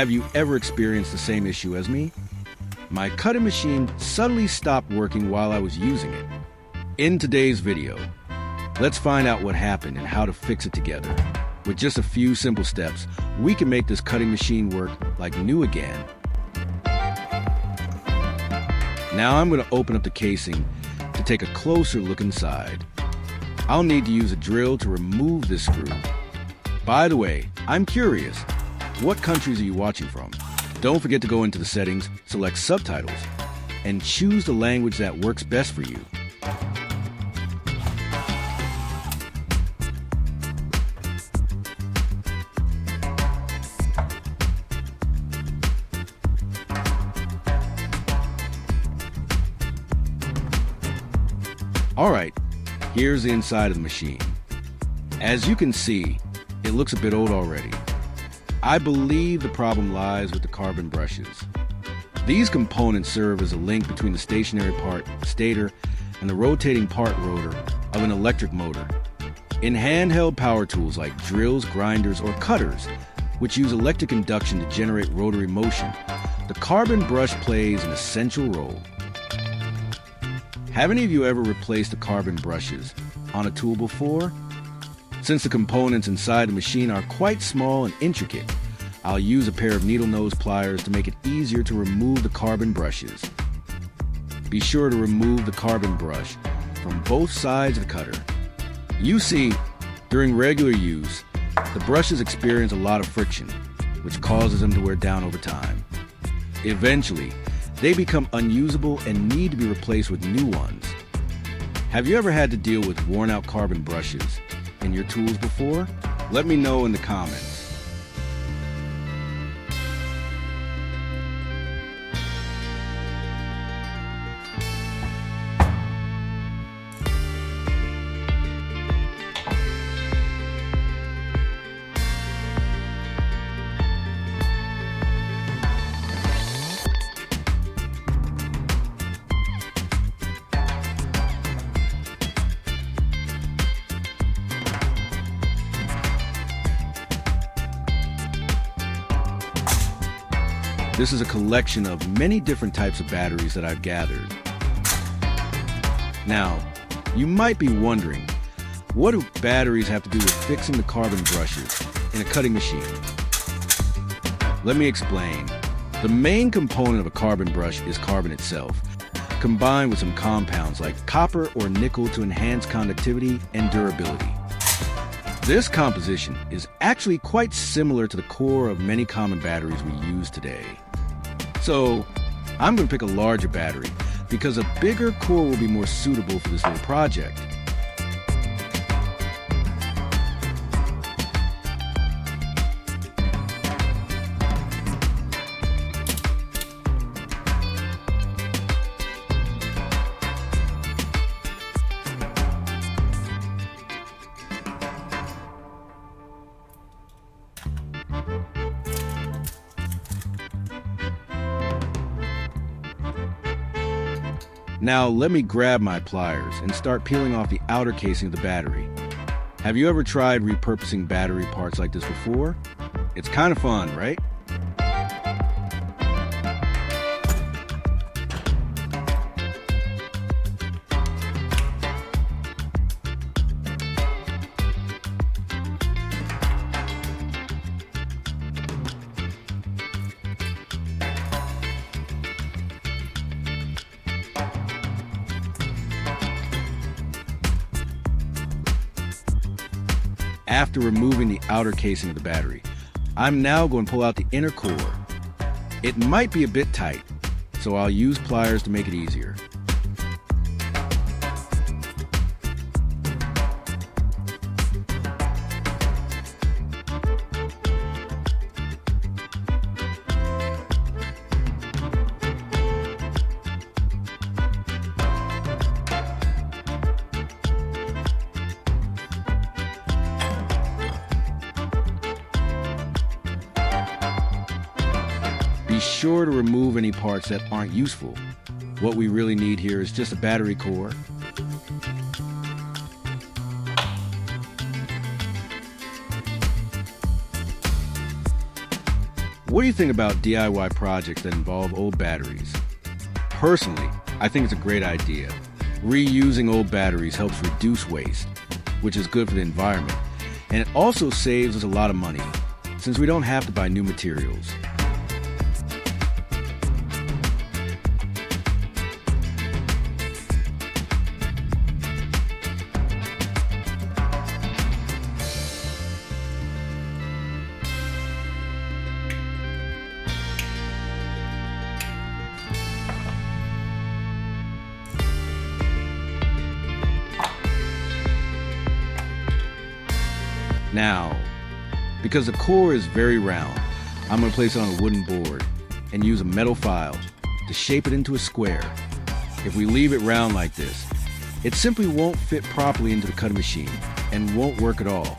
Have you ever experienced the same issue as me? My cutting machine suddenly stopped working while I was using it. In today's video, let's find out what happened and how to fix it together. With just a few simple steps, we can make this cutting machine work like new again. Now I'm going to open up the casing to take a closer look inside. I'll need to use a drill to remove this screw. By the way, I'm curious, what countries are you watching from? Don't forget to go into the settings, select subtitles, and choose the language that works best for you. Alright, here's the inside of the machine. As you can see, it looks a bit old already. I believe the problem lies with the carbon brushes. These components serve as a link between the stationary part, stator, and the rotating part rotor of an electric motor. In handheld power tools like drills, grinders, or cutters, which use electric induction to generate rotary motion, the carbon brush plays an essential role. Have any of you ever replaced the carbon brushes on a tool before? Since the components inside the machine are quite small and intricate, I'll use a pair of needle nose pliers to make it easier to remove the carbon brushes. Be sure to remove the carbon brush from both sides of the cutter. You see, during regular use, the brushes experience a lot of friction, which causes them to wear down over time. Eventually, they become unusable and need to be replaced with new ones. Have you ever had to deal with worn-out carbon brushes in your tools before? Let me know in the comments. This is a collection of many different types of batteries that I've gathered. Now, you might be wondering, what do batteries have to do with fixing the carbon brushes in a cutting machine? Let me explain. The main component of a carbon brush is carbon itself, combined with some compounds like copper or nickel to enhance conductivity and durability. This composition is actually quite similar to the core of many common batteries we use today. So, I'm going to pick a larger battery because a bigger core will be more suitable for this little project. Now let me grab my pliers and start peeling off the outer casing of the battery. Have you ever tried repurposing battery parts like this before? It's kind of fun, right? After removing the outer casing of the battery, I'm now going to pull out the inner core. It might be a bit tight, so I'll use pliers to make it easier. Be sure to remove any parts that aren't useful. What we really need here is just a battery core. What do you think about DIY projects that involve old batteries? Personally, I think it's a great idea. Reusing old batteries helps reduce waste, which is good for the environment, and it also saves us a lot of money, since we don't have to buy new materials. Now, because the core is very round, I'm going to place it on a wooden board and use a metal file to shape it into a square. If we leave it round like this, it simply won't fit properly into the cutting machine and won't work at all.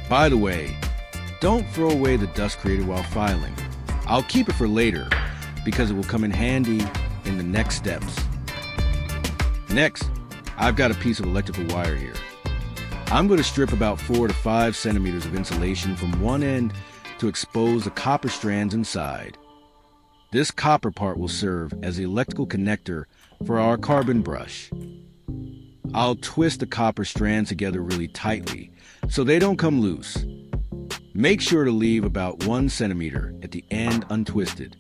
By the way, don't throw away the dust created while filing. I'll keep it for later because it will come in handy in the next steps. Next, I've got a piece of electrical wire here. I'm going to strip about 4 to 5 centimeters of insulation from one end to expose the copper strands inside. This copper part will serve as the electrical connector for our carbon brush. I'll twist the copper strands together really tightly so they don't come loose. Make sure to leave about 1 centimeter at the end untwisted.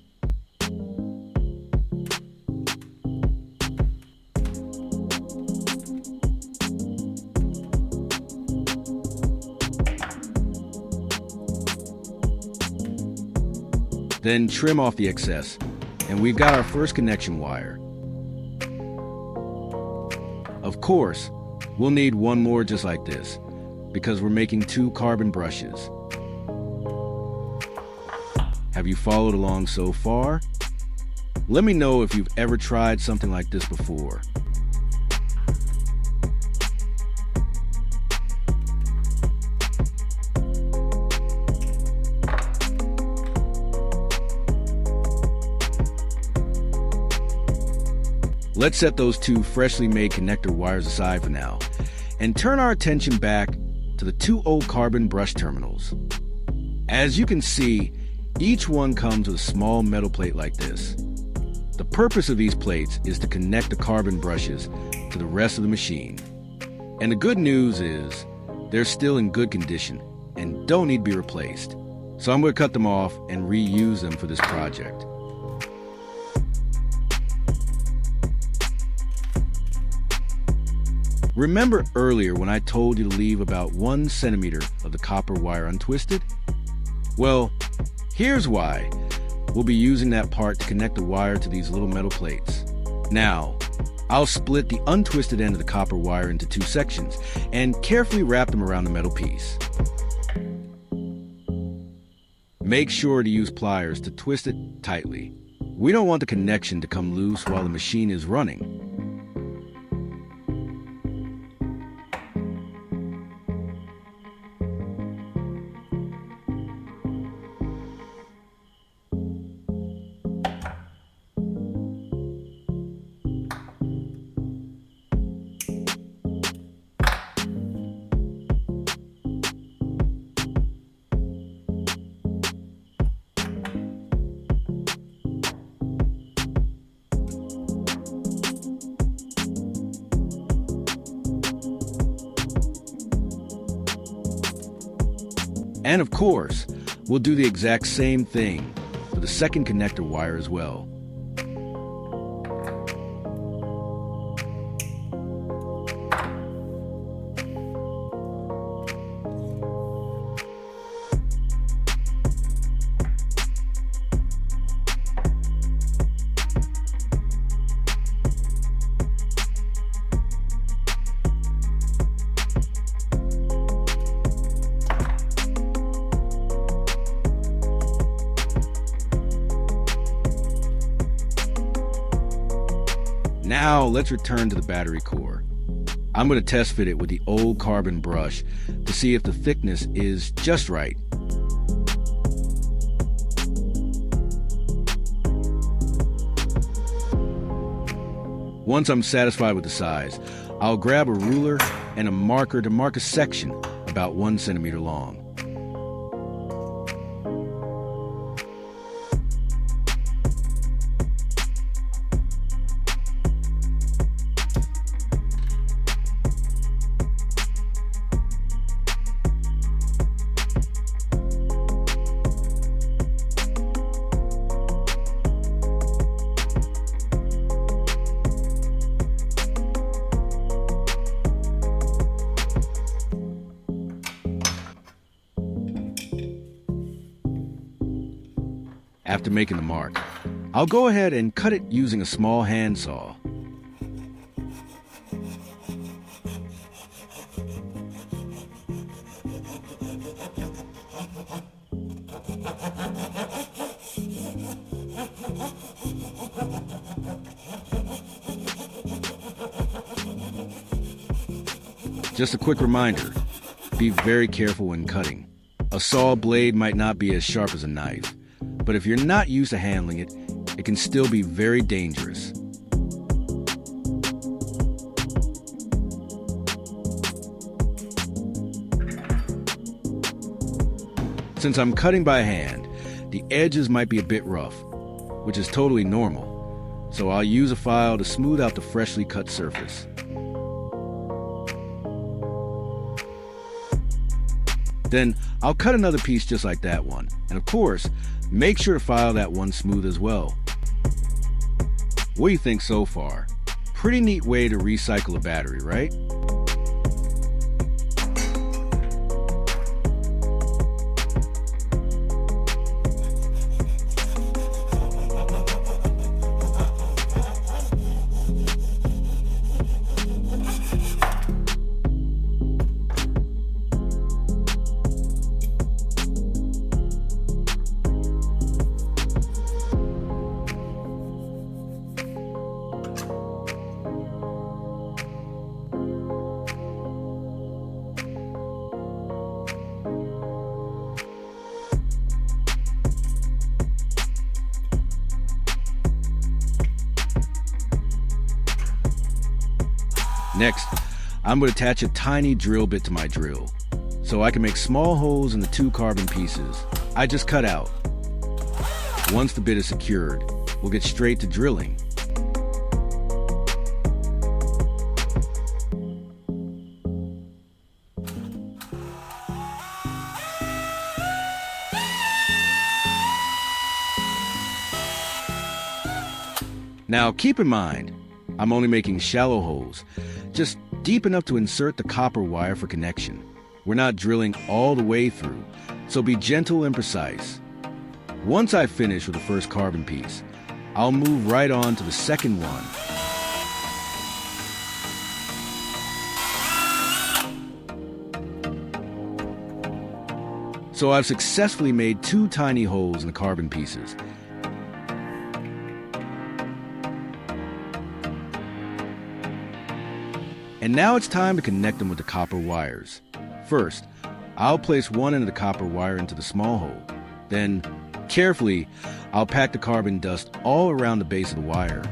Then trim off the excess, and we've got our first connection wire. Of course, we'll need one more just like this, because we're making 2 carbon brushes. Have you followed along so far? Let me know if you've ever tried something like this before. Let's set those 2 freshly made connector wires aside for now and turn our attention back to the 2 old carbon brush terminals. As you can see, each one comes with a small metal plate like this. The purpose of these plates is to connect the carbon brushes to the rest of the machine. And the good news is they're still in good condition and don't need to be replaced. So I'm going to cut them off and reuse them for this project. Remember earlier when I told you to leave about 1 centimeter of the copper wire untwisted? Well, here's why. We'll be using that part to connect the wire to these little metal plates. Now, I'll split the untwisted end of the copper wire into 2 sections and carefully wrap them around the metal piece. Make sure to use pliers to twist it tightly. We don't want the connection to come loose while the machine is running. And of course, we'll do the exact same thing for the second connector wire as well. Now let's return to the battery core. I'm going to test fit it with the old carbon brush to see if the thickness is just right. Once I'm satisfied with the size, I'll grab a ruler and a marker to mark a section about 1 centimeter long. After making the mark, I'll go ahead and cut it using a small handsaw. Just a quick reminder, be very careful when cutting. A saw blade might not be as sharp as a knife, but if you're not used to handling it, it can still be very dangerous. Since I'm cutting by hand, the edges might be a bit rough, which is totally normal, so I'll use a file to smooth out the freshly cut surface. Then I'll cut another piece just like that one, and of course, make sure to file that one smooth as well. What do you think so far? Pretty neat way to recycle a battery, right? Next, I'm going to attach a tiny drill bit to my drill, so I can make small holes in the 2 carbon pieces I just cut out. Once the bit is secured, we'll get straight to drilling. Now keep in mind, I'm only making shallow holes, just deep enough to insert the copper wire for connection. We're not drilling all the way through, so be gentle and precise. Once I finish with the first carbon piece, I'll move right on to the second one. So I've successfully made 2 tiny holes in the carbon pieces. And now it's time to connect them with the copper wires. First, I'll place one end of the copper wire into the small hole. Then, carefully, I'll pack the carbon dust all around the base of the wire.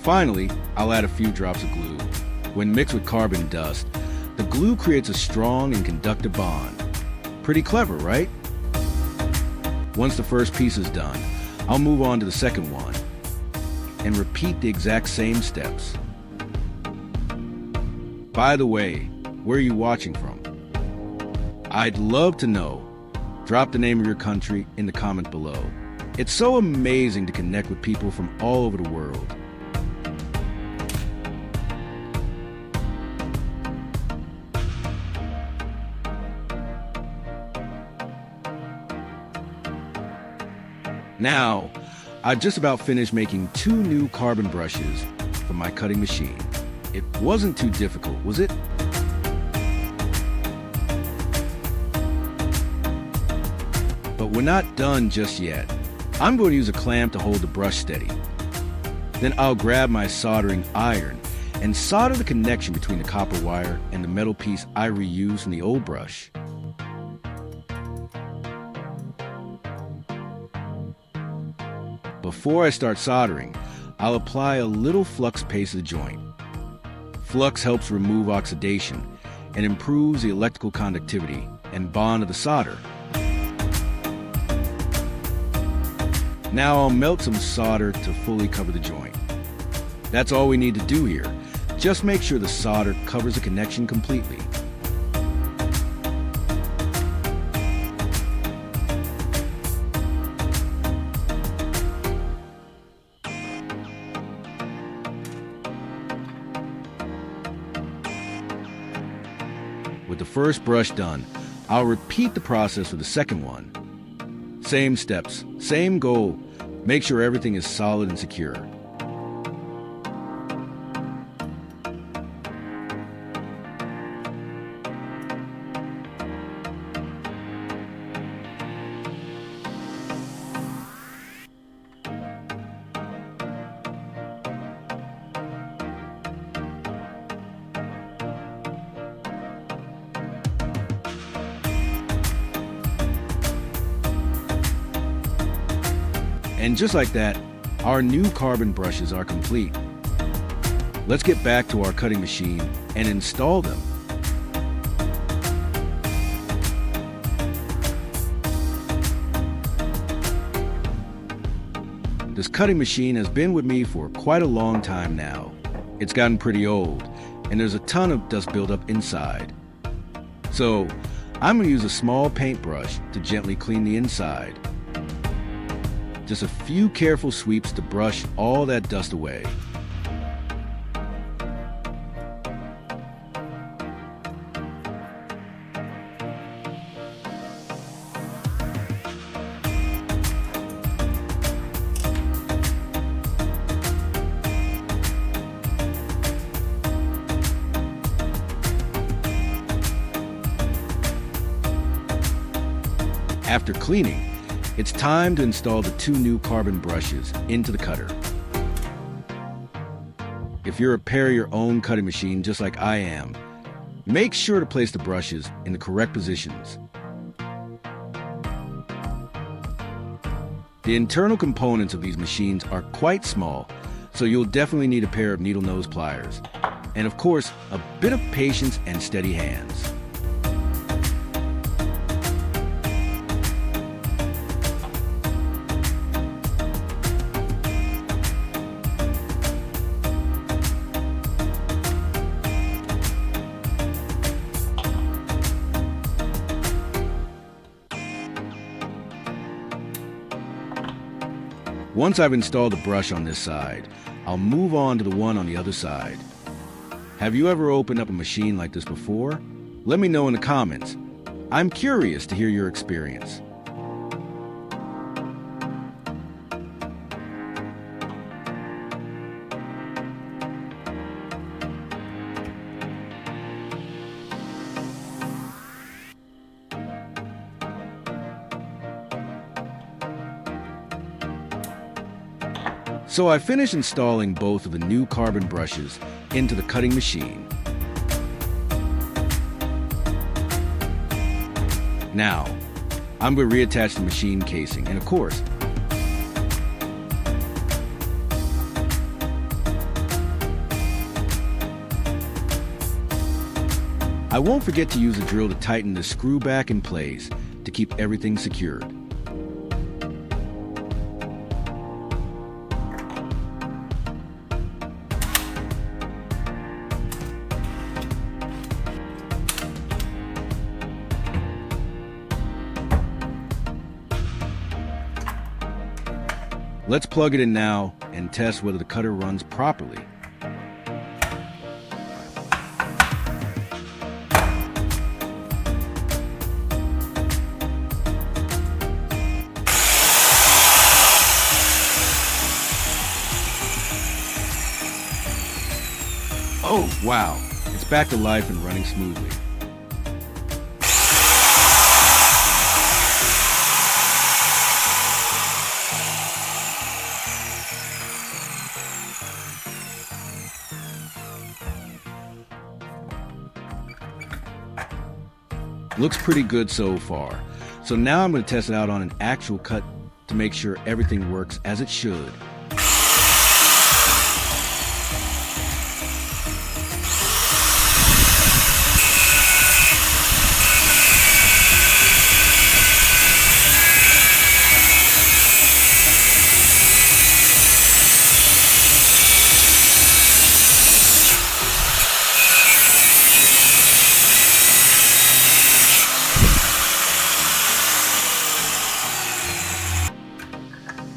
Finally, I'll add a few drops of glue. When mixed with carbon dust, the glue creates a strong and conductive bond. Pretty clever, right? Once the first piece is done, I'll move on to the second one and repeat the exact same steps. By the way, where are you watching from? I'd love to know. Drop the name of your country in the comment below. It's so amazing to connect with people from all over the world. Now, I've just about finished making 2 new carbon brushes for my cutting machine. It wasn't too difficult, was it? But we're not done just yet. I'm going to use a clamp to hold the brush steady. Then I'll grab my soldering iron and solder the connection between the copper wire and the metal piece I reused from the old brush. Before I start soldering, I'll apply a little flux paste to the joint. Flux helps remove oxidation and improves the electrical conductivity and bond of the solder. Now I'll melt some solder to fully cover the joint. That's all we need to do here. Just make sure the solder covers the connection completely. With the first brush done, I'll repeat the process for the second one. Same steps, same goal. Make sure everything is solid and secure. And just like that, our new carbon brushes are complete. Let's get back to our cutting machine and install them. This cutting machine has been with me for quite a long time now. It's gotten pretty old, and there's a ton of dust buildup inside. So, I'm going to use a small paintbrush to gently clean the inside. Just a few careful sweeps to brush all that dust away. After cleaning, it's time to install the two new carbon brushes into the cutter. If you repair your own cutting machine just like I am, make sure to place the brushes in the correct positions. The internal components of these machines are quite small, so you'll definitely need a pair of needle nose pliers. And of course, a bit of patience and steady hands. Once I've installed the brush on this side, I'll move on to the one on the other side. Have you ever opened up a machine like this before? Let me know in the comments. I'm curious to hear your experience. So I finished installing both of the new carbon brushes into the cutting machine. Now, I'm going to reattach the machine casing, and of course, I won't forget to use a drill to tighten the screw back in place to keep everything secured. Let's plug it in now and test whether the cutter runs properly. Oh, wow, it's back to life and running smoothly. Looks pretty good so far. So now I'm going to test it out on an actual cut to make sure everything works as it should.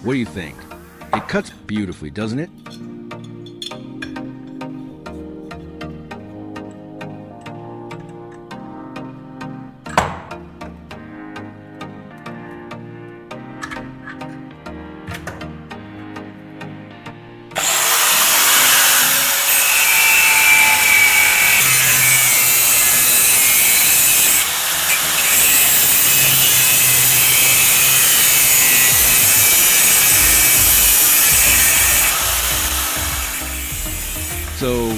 What do you think? It cuts beautifully, doesn't it? So,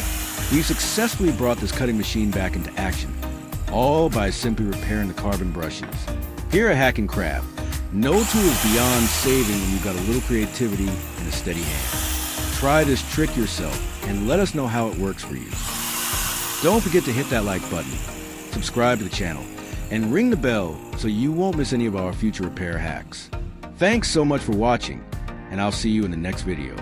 we've successfully brought this cutting machine back into action, all by simply repairing the carbon brushes. Here at Hack and Craft, no tool is beyond saving when you've got a little creativity and a steady hand. Try this trick yourself and let us know how it works for you. Don't forget to hit that like button, subscribe to the channel, and ring the bell so you won't miss any of our future repair hacks. Thanks so much for watching, and I'll see you in the next video.